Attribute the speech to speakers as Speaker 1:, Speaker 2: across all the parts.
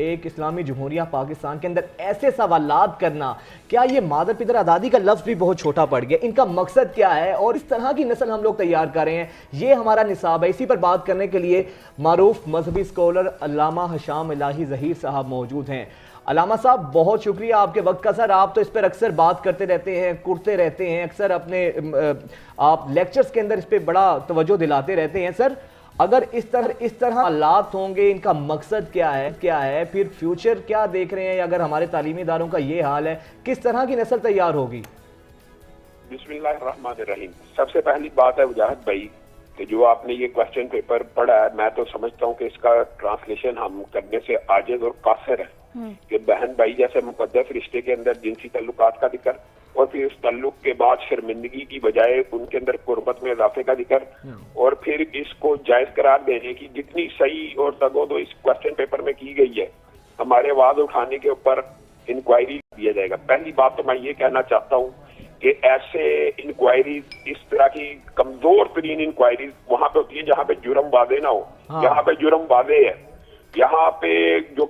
Speaker 1: ایک اسلامی جمہوریہ پاکستان کے اندر ایسے سوالات کرنا، کیا یہ مادر پدر آزادی کا لفظ بھی بہت چھوٹا پڑ گیا؟ ان کا مقصد کیا ہے اور اس طرح کی نسل ہم لوگ تیار کر رہے ہیں؟ یہ ہمارا نصاب ہے۔ اسی پر بات کرنے کے لیے معروف مذہبی اسکالر علامہ ہشام الہی ظہیر صاحب موجود ہیں۔ علامہ صاحب بہت شکریہ آپ کے وقت کا۔ سر آپ تو اس پر اکثر بات کرتے رہتے ہیں، کرتے رہتے ہیں، اکثر اپنے آپ لیکچرز کے اندر اس پہ بڑا توجہ دلاتے رہتے ہیں۔ سر اگر اس طرح حالات ہوں گے، ان کا مقصد کیا ہے، پھر فیوچر کیا دیکھ رہے ہیں؟ اگر ہمارے تعلیمی اداروں کا یہ حال ہے، کس طرح کی نسل تیار ہوگی؟
Speaker 2: بسم اللہ الرحمن الرحیم۔ سب سے پہلی بات ہے وجاہت بھائی کہ جو آپ نے یہ کوسچن پیپر پڑھا ہے، میں تو سمجھتا ہوں کہ اس کا ٹرانسلیشن ہم کرنے سے عاجز اور قاصر ہے کہ بہن بھائی جیسے مقدس رشتے کے اندر جنسی تعلقات کا ذکر، اور پھر اس تعلق کے بعد شرمندگی کی بجائے ان کے اندر قربت میں اضافے کا ذکر، اور پھر اس کو جائز قرار دینے کی جتنی صحیح اور تگود اس کوسچن پیپر میں کی گئی ہے، ہمارے آواز اٹھانے کے اوپر انکوائری دیا جائے گا۔ پہلی بات تو میں یہ کہنا چاہتا ہوں کہ ایسے انکوائریز، اس طرح کی کمزور ترین انکوائریز وہاں پہ ہوتی ہے جہاں پہ جرم واضح نہ ہو۔ یہاں پہ جرم واضح ہے، یہاں پہ جو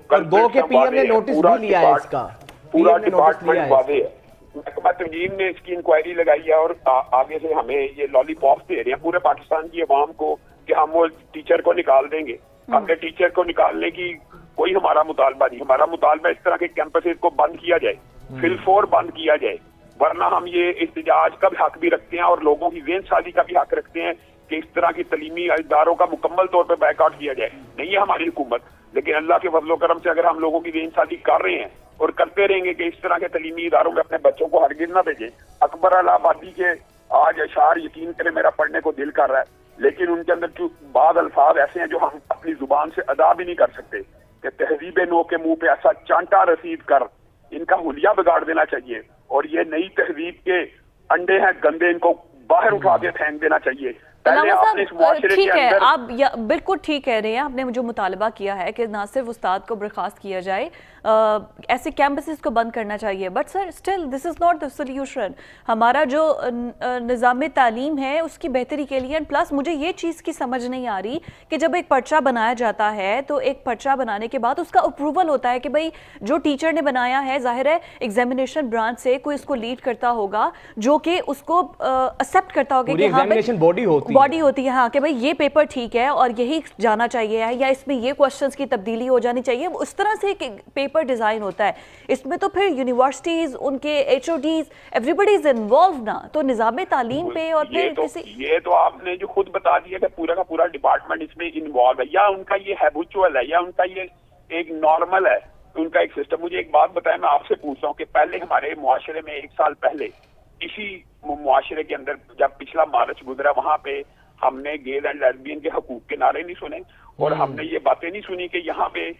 Speaker 2: پورا ڈپارٹمنٹ واضح ہے۔ محکمہ تنظیم نے اس کی انکوائری لگائی ہے اور آگے سے ہمیں یہ لالی پاپس دے رہے ہیں پورے پاکستان کی عوام کو کہ ہم وہ ٹیچر کو نکال دیں گے۔ ہم نے ٹیچر کو نکالنے کی کوئی ہمارا مطالبہ نہیں۔ ہمارا مطالبہ اس طرح کے کیمپسز کو بند کیا جائے، فی الفور بند کیا جائے، ورنہ ہم یہ احتجاج کا بھی حق بھی رکھتے ہیں اور لوگوں کی ذہن سازی کا بھی حق رکھتے ہیں کہ اس طرح کی تعلیمی اداروں کا مکمل طور پہ بیک آؤٹ کیا جائے۔ نہیں ہے ہماری حکومت، لیکن اللہ کے فضل و کرم سے اگر ہم لوگوں کی ذہن سازی کر رہے ہیں اور کرتے رہیں گے کہ اس طرح کے تعلیمی اداروں میں اپنے بچوں کو ہرگز نہ بھیجیں۔ اکبر الہ آبادی کے آج اشعار یقین کرے میرا پڑھنے کو دل کر رہا ہے، لیکن ان کے اندر بعض الفاظ ایسے ہیں جو ہم اپنی زبان سے ادا بھی نہیں کر سکتے کہ تہذیب نو کے منہ پہ ایسا چانٹا رسید کر ان کا حلیہ بگاڑ دینا چاہیے، اور یہ نئی تہذیب کے انڈے ہیں گندے، ان کو باہر اٹھا کے پھینک دینا چاہیے۔
Speaker 3: ٹھیک ہے، آپ بالکل ٹھیک کہہ رہے ہیں۔ آپ نے جو مطالبہ کیا ہے کہ نہ صرف استاد کو برخاست کیا جائے، ایسے کیمپسز کو بند کرنا چاہیے، but sir still this is not the solution. ہمارا جو نظام تعلیم ہے اس کی بہتری کے لیے، پلس مجھے یہ چیز کی سمجھ نہیں آ رہی کہ جب ایک پرچہ بنایا جاتا ہے تو ایک پرچہ بنانے کے بعد اس کا اپروول ہوتا ہے کہ بھائی جو ٹیچر نے بنایا ہے، ظاہر ہے ایگزامینیشن برانچ سے کوئی اس کو لیڈ کرتا ہوگا جو کہ اس کو ایکسیپٹ کرتا ہوگا کہ ہاں باڈی ہوتی ہے، ہاں کہ بھائی یہ پیپر ٹھیک ہے اور یہی جانا چاہیے ہے، یا اس میں یہ کوسچنز کی تبدیلی ہو جانی چاہیے۔ اس طرح سے ایک پیپر ڈیزائن ہوتا ہے، اس میں تو پھر یونیورسٹیز، ان کے H O Ds, everybody is involved نا، تو نظام تعلیم پہ اور پھر
Speaker 2: یہ تو آپ نے جو خود بتا دیا کہ پورا کا پورا ڈپارٹمنٹ اس میں انوالو ہے، یا ان کا یہ ہیبچول ہے، یا ان کا یہ ایک نارمل ہے، ان کا ایک سسٹم۔ مجھے ایک بات بتائیں، میں آپ سے پوچھتا ہوں کہ پہلے ہمارے معاشرے میں 1 سال پہلے اسی معاشرے کے اندر جب پچھلا مارچ گزرا، وہاں پہ ہم نے گیل اینڈ لیسبین کے حقوق کے نعرے نہیں سنے اور ہم نے یہ باتیں نہیں سنی کہ یہاں پہ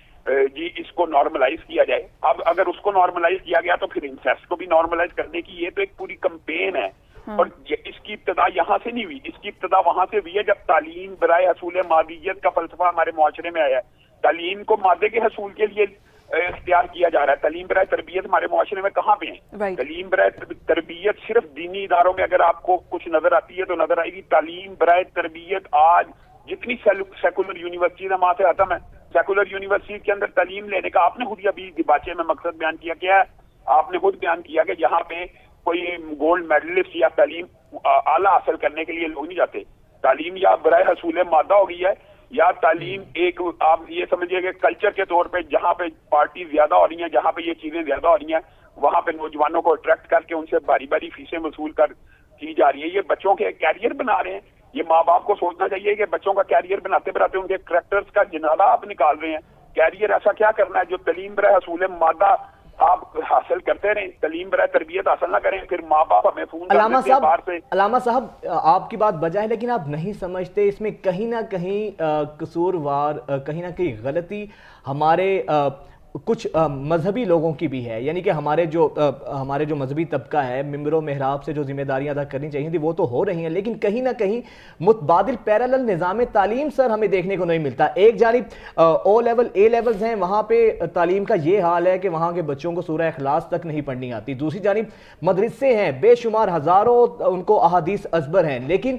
Speaker 2: جی اس کو نارملائز کیا جائے۔ اب اگر اس کو نارملائز کیا گیا تو پھر انسیسٹ کو بھی نارملائز کرنے کی یہ تو ایک پوری کمپین ہے، اور اس کی ابتدا یہاں سے نہیں ہوئی، اس کی ابتدا وہاں سے ہوئی ہے جب تعلیم برائے حصول مادیت کا فلسفہ ہمارے معاشرے میں آیا ہے۔ تعلیم کو مادے کے حصول کے لیے اختیار کیا جا رہا ہے۔ تعلیم برائے تربیت ہمارے معاشرے میں کہاں پہ ہیں؟ تعلیم برائے تربیت صرف دینی اداروں میں اگر آپ کو کچھ نظر آتی ہے تو نظر آئے گی۔ تعلیم برائے تربیت آج جتنی سیکولر یونیورسٹیز ہیں وہاں سے ختم ہے۔ سیکولر یونیورسٹی کے اندر تعلیم لینے کا آپ نے خود ابھی باچے میں مقصد بیان کیا کیا ہے، آپ نے خود بیان کیا کہ یہاں پہ کوئی گولڈ میڈلسٹ یا تعلیم اعلیٰ حاصل کرنے کے لیے لوگ نہیں جاتے۔ تعلیم یا برائے حصول مادہ ہو گئی ہے، یا تعلیم ایک آپ یہ سمجھیے کہ کلچر کے طور پہ جہاں پہ پارٹی زیادہ ہو رہی ہیں، جہاں پہ یہ چیزیں زیادہ ہو رہی ہیں، وہاں پہ نوجوانوں کو اٹریکٹ کر کے ان سے باری باری فیسیں وصول کر کی جا رہی ہے۔ یہ بچوں کے کیریئر بنا رہے ہیں۔ یہ ماں باپ کو سوچنا چاہیے کہ بچوں کا کیریئر بناتے بناتے ان کے کریکٹرز کا جنازہ آپ نکال رہے ہیں۔ کیریئر ایسا کیا کرنا ہے جو تعلیم برائے حصول مادہ آپ حاصل کرتے رہیں، تعلیم برائے تربیت حاصل نہ کریں، پھر ماں باپ ہمیں فون کرتے ہیں باہر سے۔
Speaker 1: علامہ صاحب آپ کی بات بجا ہے، لیکن آپ نہیں سمجھتے اس میں کہیں نہ کہیں قصوروار، کہیں نہ کہیں غلطی ہمارے کچھ مذہبی لوگوں کی بھی ہے، یعنی کہ ہمارے جو مذہبی طبقہ ہے، ممبر و محراب سے جو ذمہ داریاں ادا کرنی چاہیے تھی وہ تو ہو رہی ہیں، لیکن کہیں نہ کہیں متبادل پیرالل نظام تعلیم سر ہمیں دیکھنے کو نہیں ملتا۔ ایک جانب او لیول اے لیولز ہیں، وہاں پہ تعلیم کا یہ حال ہے کہ وہاں کے بچوں کو سورہ اخلاص تک نہیں پڑھنی آتی۔ دوسری جانب مدرسے ہیں، بے شمار ہزاروں ان کو احادیث ازبر ہیں، لیکن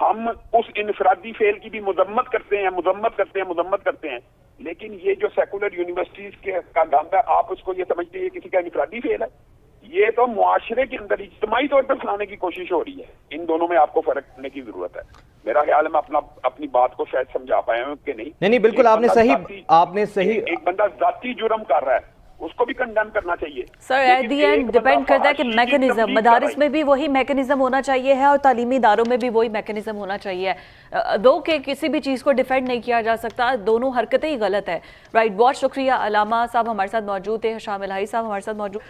Speaker 2: ہم اس انفرادی فیل کی بھی مذمت کرتے ہیں لیکن یہ جو سیکولر یونیورسٹیز کے کا گند ہے آپ اس کو یہ سمجھتے ہیں کسی کا انفرادی فیل ہے. یہ تو معاشرے کے اندر اجتماعی طور پر پھیلانے کی کوشش ہو رہی ہے. ان دونوں میں آپ کو فرق کرنے کی ضرورت ہے. میرا خیال ہے میں اپنی بات کو شاید سمجھا پایا ہوں کہ
Speaker 1: نہیں بالکل آپ نے صحیح
Speaker 2: ایک بندہ ذاتی جرم کر رہا ہے اس کو بھی کنڈیم کرنا چاہیے.
Speaker 3: سر ایٹ دی اینڈ ڈیپینڈ کرتا ہے کہ میکنزم مدارس میں بھی وہی میکنزم ہونا چاہیے ہے اور تعلیمی اداروں میں بھی وہی میکنزم ہونا چاہیے. دو کہ کسی بھی چیز کو ڈیفینڈ نہیں کیا جا سکتا, دونوں حرکتیں ہی غلط ہے. رائٹ, بہت شکریہ. علامہ صاحب ہمارے ساتھ موجود تھے, شامل الہی صاحب ہمارے ساتھ موجود.